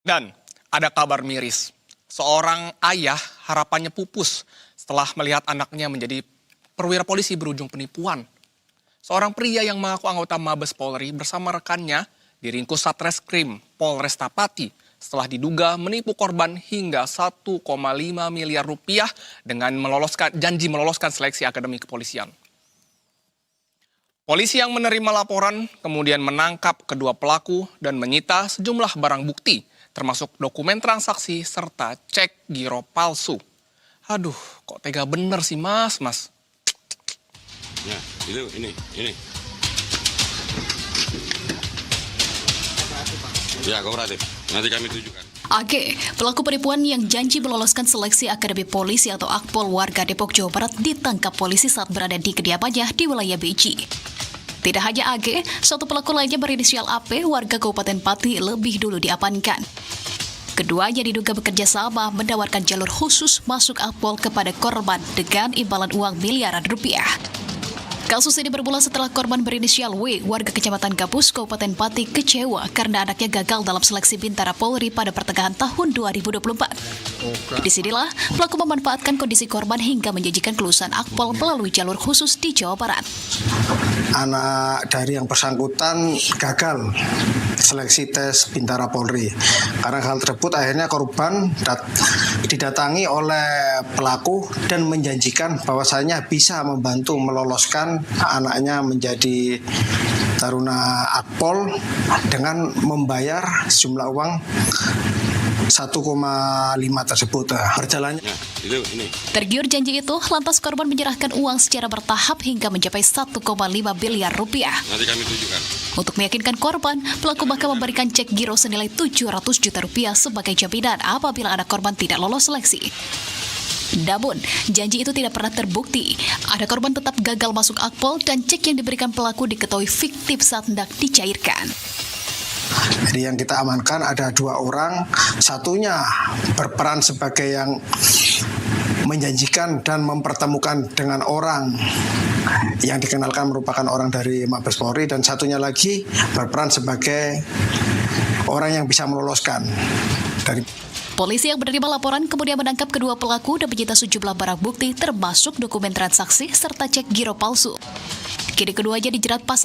Dan ada kabar miris. Seorang ayah harapannya pupus setelah melihat anaknya menjadi perwira polisi berujung penipuan. Seorang pria yang mengaku anggota Mabes Polri bersama rekannya diringkus Satreskrim Polresta Pati setelah diduga menipu korban hingga 1,5 miliar rupiah dengan janji meloloskan seleksi akademi kepolisian. Polisi yang menerima laporan kemudian menangkap kedua pelaku dan menyita sejumlah barang bukti, termasuk dokumen transaksi serta cek giro palsu. Aduh, kok tega bener sih mas. Ya, ini. Ya, kooperatif. Nanti kami tunjukkan. AG, pelaku penipuan yang janji meloloskan seleksi Akademi Polisi atau Akpol warga Depok, Jawa Barat ditangkap polisi saat berada di kediamannya di wilayah Beji. Tidak hanya AG, satu pelaku lainnya berinisial AP warga Kabupaten Pati lebih dulu diamankan. Keduanya diduga bekerja sama menawarkan jalur khusus masuk Akpol kepada korban dengan imbalan uang miliaran rupiah. Kasus ini bermula setelah korban berinisial W, warga Kecamatan Gabus, Kabupaten Pati, kecewa karena anaknya gagal dalam seleksi Bintara Polri pada pertengahan tahun 2024. Disinilah pelaku memanfaatkan kondisi korban hingga menjanjikan kelulusan Akpol melalui jalur khusus di Jawa Barat. Anak dari yang bersangkutan gagal seleksi tes Bintara Polri. Karena hal tersebut akhirnya korban didatangi oleh pelaku dan menjanjikan bahwasanya bisa membantu meloloskan anaknya menjadi taruna Akpol dengan membayar sejumlah uang 1,5 tersebut. Berjalannya. Ini. Tergiur janji itu, lantas korban menyerahkan uang secara bertahap hingga mencapai 1,5 miliar rupiah. Nanti kami tunjukkan. Untuk meyakinkan korban, pelaku bahkan memberikan cek giro senilai 700 juta rupiah sebagai jaminan apabila anak korban tidak lolos seleksi. Namun, janji itu tidak pernah terbukti. Ada korban tetap gagal masuk Akpol dan cek yang diberikan pelaku diketahui fiktif saat hendak dicairkan. Jadi yang kita amankan ada 2 orang, satunya berperan sebagai yang menjanjikan dan mempertemukan dengan orang yang dikenalkan merupakan orang dari Mabes Polri, dan satunya lagi berperan sebagai orang yang bisa meloloskan dari. Polisi yang menerima laporan kemudian menangkap kedua pelaku dan menyita sejumlah barang bukti termasuk dokumen transaksi serta cek giro palsu. Kini keduanya dijerat pasal